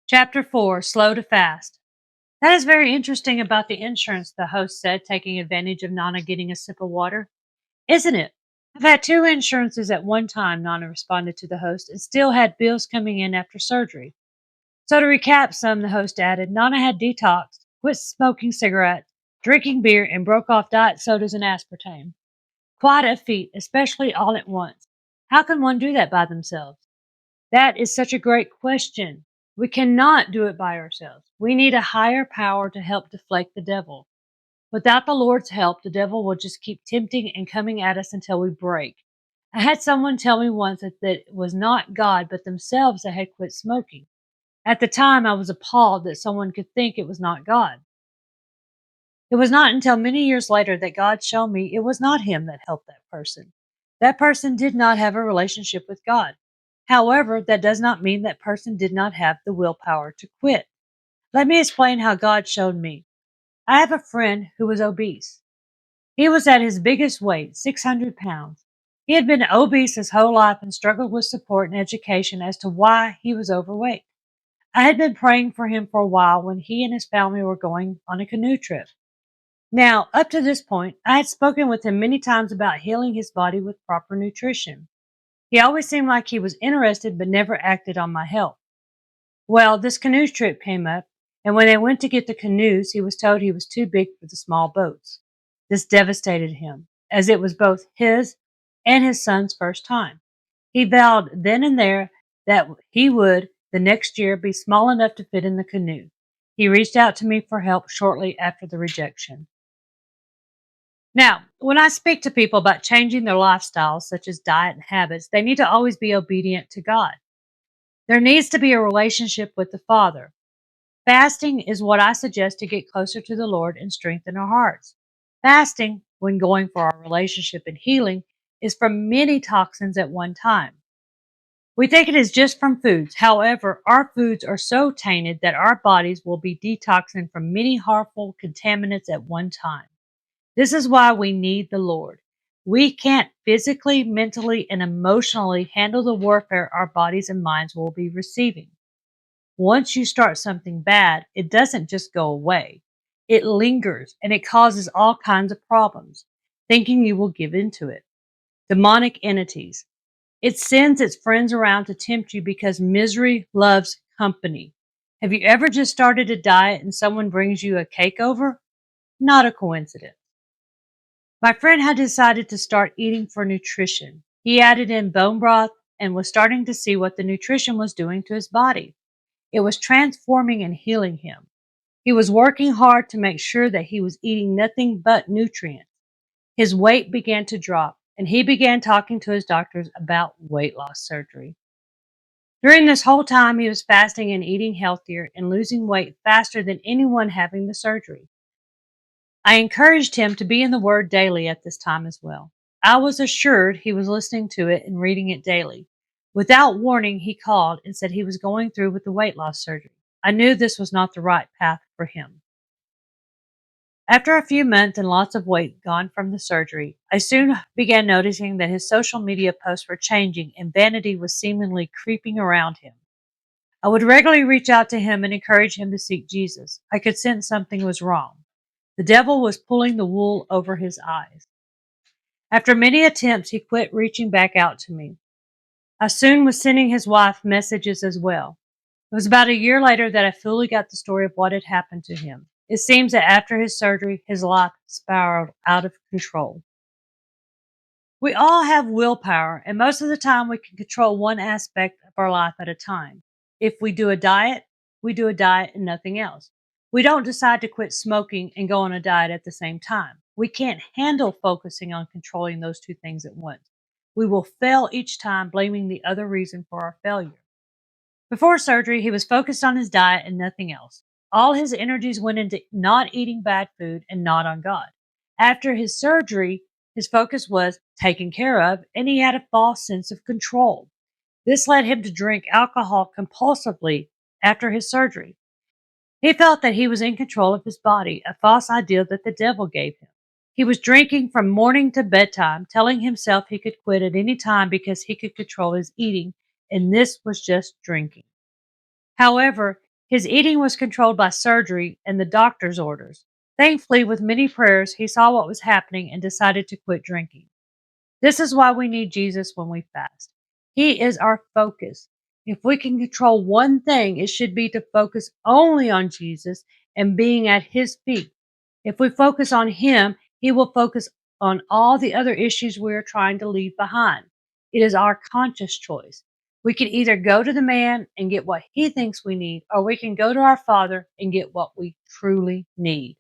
Chapter 4, Slow to Fast. That is very interesting about the insurance, the host said, taking advantage of Nana getting a sip of water. Isn't it? I've had two insurances at one time, Nana responded to the host, and still had bills coming in after surgery. So to recap some, the host added, Nana had detoxed, quit smoking cigarettes, drinking beer, and broke off diet sodas and aspartame. Quite a feat, especially all at once. How can one do that by themselves? That is such a great question. We cannot do it by ourselves. We need a higher power to help deflect the devil. Without the Lord's help, the devil will just keep tempting and coming at us until we break. I had someone tell me once that it was not God, but themselves that had quit smoking. At the time, I was appalled that someone could think it was not God. It was not until many years later that God showed me it was not Him that helped that person. That person did not have a relationship with God. However, that does not mean that person did not have the willpower to quit. Let me explain how God showed me. I have a friend who was obese. He was at his biggest weight, 600 pounds. He had been obese his whole life and struggled with support and education as to why he was overweight. I had been praying for him for a while when he and his family were going on a canoe trip. Now, up to this point, I had spoken with him many times about healing his body with proper nutrition. He always seemed like he was interested but never acted on my help. Well, this canoe trip came up, and when they went to get the canoes, he was told he was too big for the small boats. This devastated him, as it was both his and his son's first time. He vowed then and there that he would, the next year, be small enough to fit in the canoe. He reached out to me for help shortly after the rejection. Now, when I speak to people about changing their lifestyles, such as diet and habits, they need to always be obedient to God. There needs to be a relationship with the Father. Fasting is what I suggest to get closer to the Lord and strengthen our hearts. Fasting, when going for our relationship and healing, is from many toxins at one time. We think it is just from foods. However, our foods are so tainted that our bodies will be detoxing from many harmful contaminants at one time. This is why we need the Lord. We can't physically, mentally, and emotionally handle the warfare our bodies and minds will be receiving. Once you start something bad, it doesn't just go away. It lingers and it causes all kinds of problems, thinking you will give into it. Demonic entities. It sends its friends around to tempt you because misery loves company. Have you ever just started a diet and someone brings you a cake over? Not a coincidence. My friend had decided to start eating for nutrition. He added in bone broth and was starting to see what the nutrition was doing to his body. It was transforming and healing him. He was working hard to make sure that he was eating nothing but nutrients. His weight began to drop, and he began talking to his doctors about weight loss surgery. During this whole time, he was fasting and eating healthier and losing weight faster than anyone having the surgery. I encouraged him to be in the Word daily at this time as well. I was assured he was listening to it and reading it daily. Without warning, he called and said he was going through with the weight loss surgery. I knew this was not the right path for him. After a few months and lots of weight gone from the surgery, I soon began noticing that his social media posts were changing and vanity was seemingly creeping around him. I would regularly reach out to him and encourage him to seek Jesus. I could sense something was wrong. The devil was pulling the wool over his eyes. After many attempts, he quit reaching back out to me. I soon was sending his wife messages as well. It was about a year later that I fully got the story of what had happened to him. It seems that after his surgery, his life spiraled out of control. We all have willpower, and most of the time we can control one aspect of our life at a time. If we do a diet, we do a diet and nothing else. We don't decide to quit smoking and go on a diet at the same time. We can't handle focusing on controlling those two things at once. We will fail each time, blaming the other reason for our failure. Before surgery, he was focused on his diet and nothing else. All his energies went into not eating bad food and not on God. After his surgery, his focus was taken care of, and he had a false sense of control. This led him to drink alcohol compulsively after his surgery. He felt that he was in control of his body, a false idea that the devil gave him. He was drinking from morning to bedtime, telling himself he could quit at any time because he could control his eating, and this was just drinking. However, His eating was controlled by surgery and the doctor's orders. Thankfully, with many prayers, he saw what was happening and decided to quit drinking. This is why we need Jesus when we fast. He is our focus. If we can control one thing, it should be to focus only on Jesus and being at his feet. If we focus on him, he will focus on all the other issues we are trying to leave behind. It is our conscious choice. We can either go to the man and get what he thinks we need, or we can go to our Father and get what we truly need.